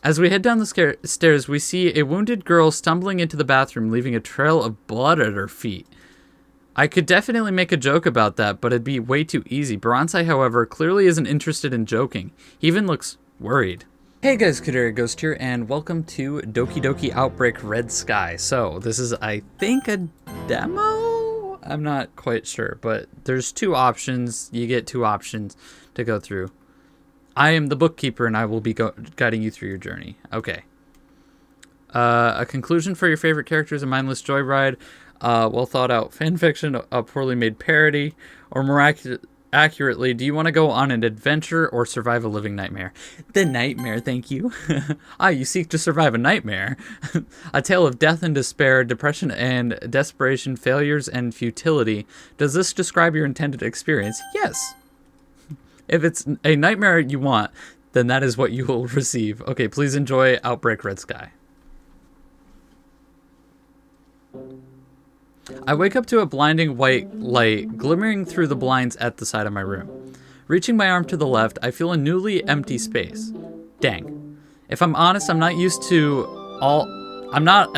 As we head down the stairs, we see a wounded girl stumbling into the bathroom, leaving a trail of blood at her feet. I could definitely make a joke about that, but it'd be way too easy. Baransai, however, clearly isn't interested in joking. He even looks worried. Hey guys, Kadera Ghost here, and welcome to Doki Outbreak Red Sky. So, this is, I think, a demo? I'm not quite sure, but there's two options. You get two options to go through. I am the bookkeeper, and I will be guiding you through your journey. Okay. A conclusion for your favorite character is a mindless joyride, well thought out fanfiction, a poorly made parody, or more accurately, do you want to go on an adventure or survive a living nightmare? The nightmare, thank you. You seek to survive a nightmare. A tale of death and despair, depression and desperation, failures and futility. Does this describe your intended experience? Yes. If it's a nightmare you want, then that is what you will receive. Okay, please enjoy Outbreak Red Sky. I wake up to a blinding white light glimmering through the blinds at the side of my room. Reaching my arm to the left, I feel a newly empty space. Dang. If I'm honest, I'm not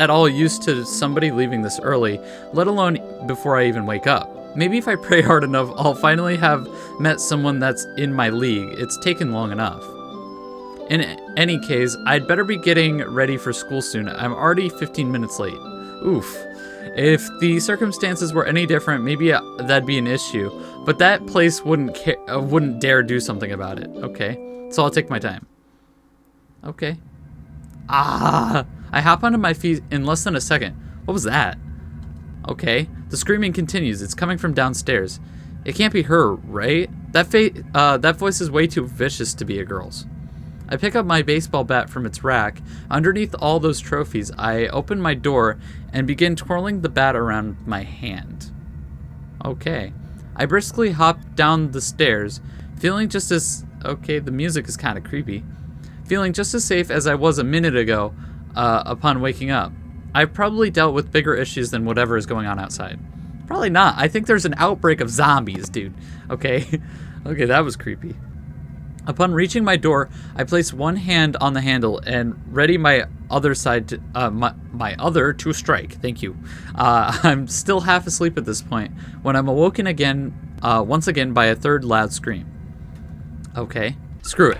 at all used to somebody leaving this early, let alone before I even wake up. Maybe if I pray hard enough, I'll finally have met someone that's in my league. It's taken long enough. In any case, I'd better be getting ready for school soon. I'm already 15 minutes late. Oof. If the circumstances were any different, maybe that'd be an issue. But that place wouldn't dare do something about it. Okay, so I'll take my time. Okay. I hop onto my feet in less than a second. What was that? Okay, the screaming continues. It's coming from downstairs. It can't be her, right? That voice is way too vicious to be a girl's. I pick up my baseball bat from its rack. Underneath all those trophies, I open my door and begin twirling the bat around my hand. Okay. I briskly hop down the stairs, feeling just as... Okay, the music is kind of creepy. Feeling just as safe as I was a minute ago upon waking up. I've probably dealt with bigger issues than whatever is going on outside. Probably not. I think there's an outbreak of zombies, dude. Okay. Okay, that was creepy. Upon reaching my door, I place one hand on the handle and ready my other side to, my other to strike. Thank you. I'm still half asleep at this point when I'm awoken again, once again by a third loud scream. Okay, screw it.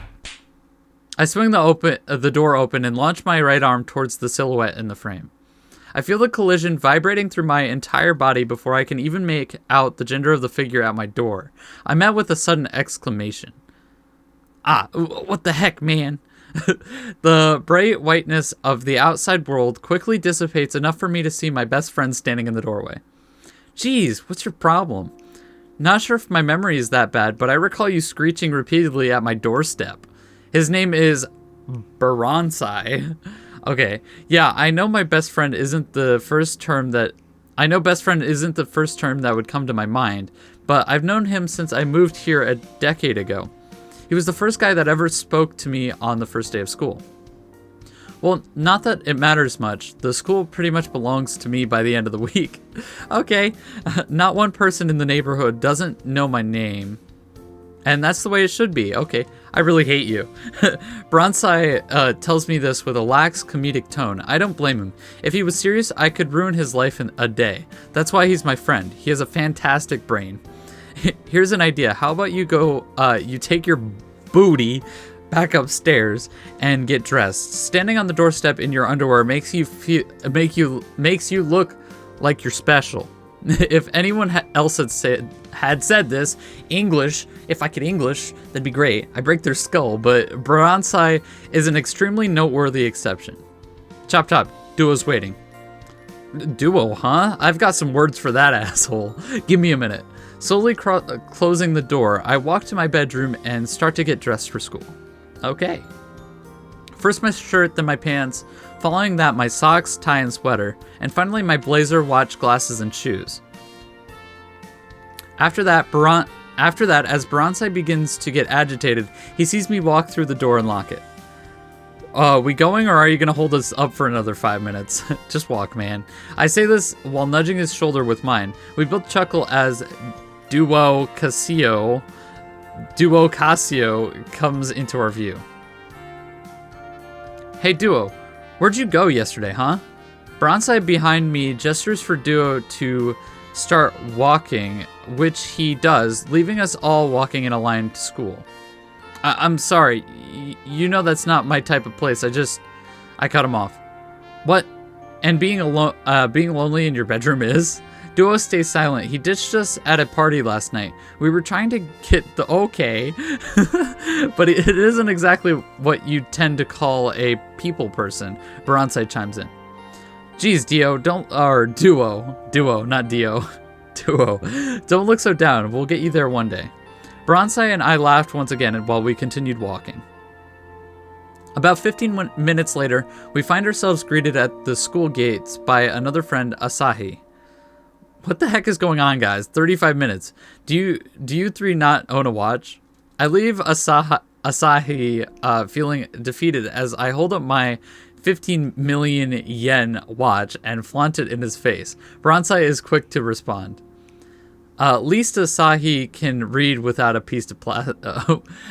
I swing the door open and launch my right arm towards the silhouette in the frame. I feel the collision vibrating through my entire body before I can even make out the gender of the figure at my door. I'm met with a sudden exclamation. What the heck, man? The bright whiteness of the outside world quickly dissipates enough for me to see my best friend standing in the doorway. Geez, what's your problem? Not sure if my memory is that bad, but I recall you screeching repeatedly at my doorstep. His name is Baransai. Okay, yeah, I know best friend isn't the first term that would come to my mind, but I've known him since I moved here a decade ago. He was the first guy that ever spoke to me on the first day of school. Well, not that it matters much. The school pretty much belongs to me by the end of the week. Okay, not one person in the neighborhood doesn't know my name. And that's the way it should be. Okay, I really hate you. Baransai tells me this with a lax comedic tone. I don't blame him. If he was serious, I could ruin his life in a day. That's why he's my friend. He has a fantastic brain. Here's an idea. How about you go, you take your booty back upstairs and get dressed. Standing on the doorstep in your underwear makes you look like you're special. If anyone else had said this, English, if I could English, that'd be great. I break their skull, but Baransai is an extremely noteworthy exception. Chop chop, duo's waiting. Duo, huh? I've got some words for that asshole. Give me a minute. Slowly closing the door, I walk to my bedroom and start to get dressed for school. Okay. First my shirt, then my pants, following that my socks, tie, and sweater, and finally my blazer, watch, glasses, and shoes. After that, as Baransai begins to get agitated, he sees me walk through the door and lock it. We going, or are you gonna hold us up for another 5 minutes? Just walk, man. I say this while nudging his shoulder with mine. We both chuckle as Duo Casio comes into our view. Hey, Duo, where'd you go yesterday, huh? Bronzai behind me gestures for Duo to start walking, which he does, leaving us all walking in a line to school. I'm sorry, you know that's not my type of place. I cut him off. What? And being lonely in your bedroom is? Duo stays silent. He ditched us at a party last night. We were trying to get the okay, but it isn't exactly what you tend to call a people person. Bronzai chimes in. Geez, Duo, not Dio. Duo, don't look so down. We'll get you there one day. Bronzai and I laughed once again while we continued walking. About 15 minutes later, we find ourselves greeted at the school gates by another friend, Asahi. What the heck is going on, guys? 35 minutes. Do you three not own a watch? I leave Asahi feeling defeated as I hold up my 15 million yen watch and flaunt it in his face. Bronzai is quick to respond. At least Asahi can read without a piece of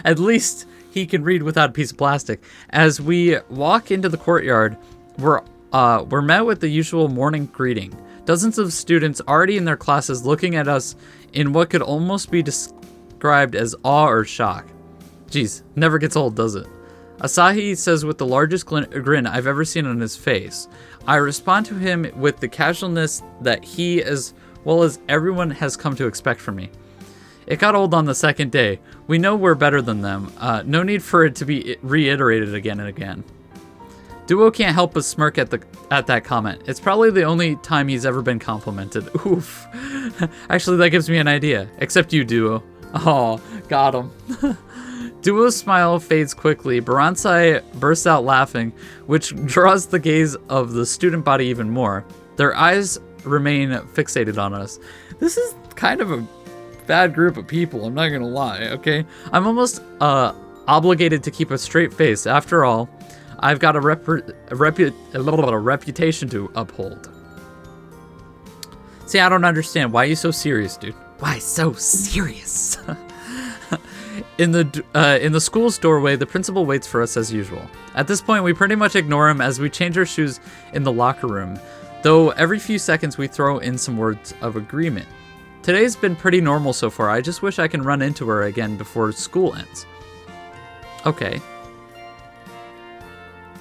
At least he can read without a piece of plastic. As we walk into the courtyard, we're met with the usual morning greeting. Dozens of students already in their classes looking at us in what could almost be described as awe or shock. Geez, never gets old, does it? Asahi says with the largest grin I've ever seen on his face. I respond to him with the casualness that he, as well as everyone, has come to expect from me. It got old on the second day. We know we're better than them. No need for it to be reiterated again and again. Duo can't help but smirk at that comment. It's probably the only time he's ever been complimented. Oof. Actually, that gives me an idea. Except you, Duo. Oh, got him. Duo's smile fades quickly. Bronzai bursts out laughing, which draws the gaze of the student body even more. Their eyes remain fixated on us. This is kind of a bad group of people, I'm not gonna lie, okay? I'm almost obligated to keep a straight face. After all, I've got a reputation to uphold. See, I don't understand. Why are you so serious, dude? Why so serious? In the school's doorway, the principal waits for us as usual. At this point, we pretty much ignore him as we change our shoes in the locker room, though every few seconds we throw in some words of agreement. Today's been pretty normal so far. I just wish I can run into her again before school ends. Okay.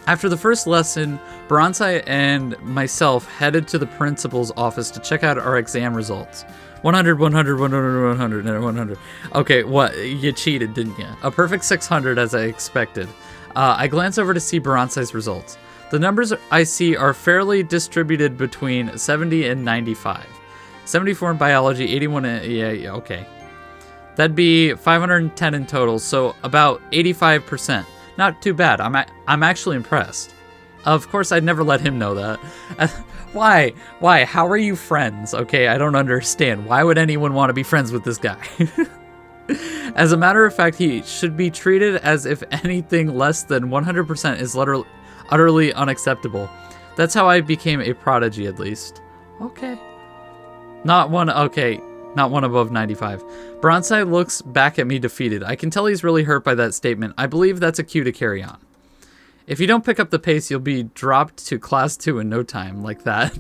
After the first lesson, Bronzai and myself headed to the principal's office to check out our exam results. 100, 100, 100, 100, and 100. Okay, what? You cheated, didn't you? A perfect 600 as I expected. I glance over to see Bronzai's results. The numbers I see are fairly distributed between 70 and 95. 74 in biology, 81 in... Yeah, okay. That'd be 510 in total, so about 85%. Not too bad. I'm actually impressed. Of course, I'd never let him know that. Why? Why? How are you friends? Okay, I don't understand. Why would anyone want to be friends with this guy? As a matter of fact, he should be treated as if anything less than 100% is utterly unacceptable. That's how I became a prodigy, at least. Okay. Not one above 95. Bronzai looks back at me defeated. I can tell he's really hurt by that statement. I believe that's a cue to carry on. If you don't pick up the pace, you'll be dropped to class 2 in no time, like that.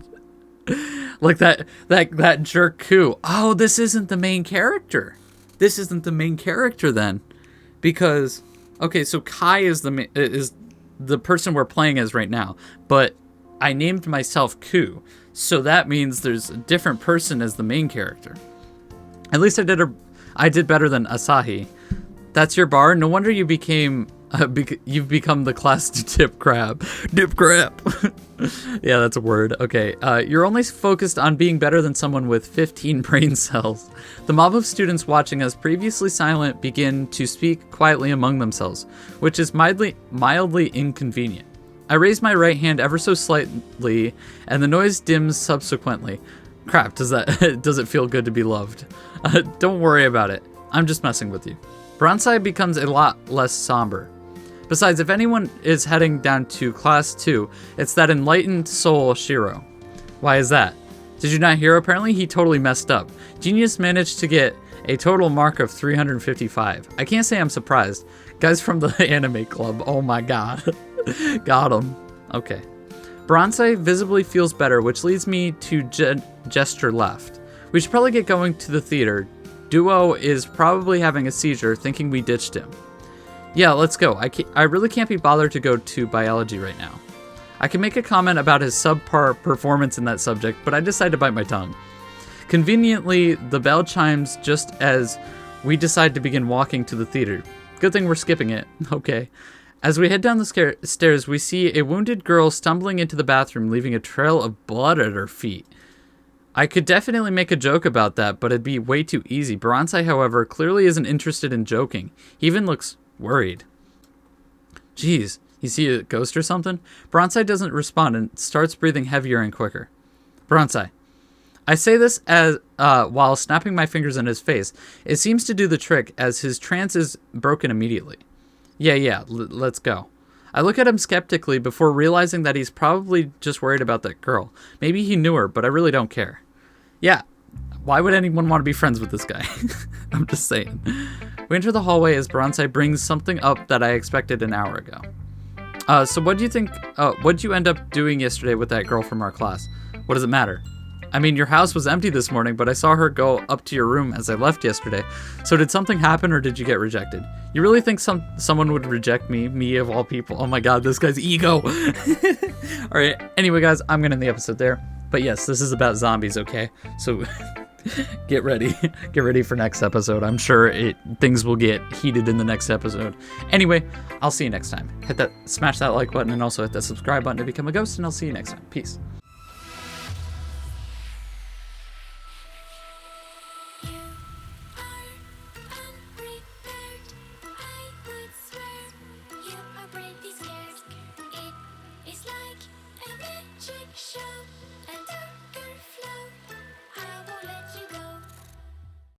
Like that jerk Ku. Oh, this isn't the main character. This isn't the main character then. Because, okay, so Kai is the person we're playing as right now. But I named myself Ku. So that means there's a different person as the main character. At least I did better than Asahi. That's your bar? No wonder you you've become the class dip crab. Dip crab. Yeah, that's a word. Okay, you're only focused on being better than someone with 15 brain cells. The mob of students watching us, previously silent, begin to speak quietly among themselves, which is mildly inconvenient. I raise my right hand ever so slightly, and the noise dims subsequently. Crap, does it feel good to be loved? Don't worry about it. I'm just messing with you. Bronzai becomes a lot less somber. Besides, if anyone is heading down to class 2, it's that enlightened soul Shiro. Why is that? Did you not hear? Apparently he totally messed up. Genius managed to get a total mark of 355. I can't say I'm surprised. Guys from the anime club, oh my god. Got him. Okay. Bronze visibly feels better, which leads me to gesture left. We should probably get going to the theater. Duo is probably having a seizure, thinking we ditched him. Yeah, let's go. I really can't be bothered to go to biology right now. I can make a comment about his subpar performance in that subject, but I decide to bite my tongue. Conveniently, the bell chimes just as we decide to begin walking to the theater. Good thing we're skipping it. Okay. As we head down the stairs, we see a wounded girl stumbling into the bathroom, leaving a trail of blood at her feet. I could definitely make a joke about that, but it'd be way too easy. Bronze, however, clearly isn't interested in joking. He even looks worried. Jeez, you see a ghost or something? Bronze doesn't respond and starts breathing heavier and quicker. Bronze, I say this as while snapping my fingers in his face. It seems to do the trick, as his trance is broken immediately. Yeah, let's go. I look at him skeptically before realizing that he's probably just worried about that girl. Maybe he knew her, but I really don't care. Yeah, why would anyone want to be friends with this guy? I'm just saying. We enter the hallway as Bronze brings something up that I expected an hour ago. So what do you think, what'd you end up doing yesterday with that girl from our class? What does it matter? I mean, your house was empty this morning, but I saw her go up to your room as I left yesterday. So did something happen, or did you get rejected? You really think someone would reject me of all people? Oh my god, this guy's ego. Alright, anyway guys, I'm gonna end the episode there. But yes, this is about zombies, okay? So get ready. Get ready for next episode. I'm sure things will get heated in the next episode. Anyway, I'll see you next time. Smash that like button, and also hit that subscribe button to become a ghost, and I'll see you next time. Peace. Show and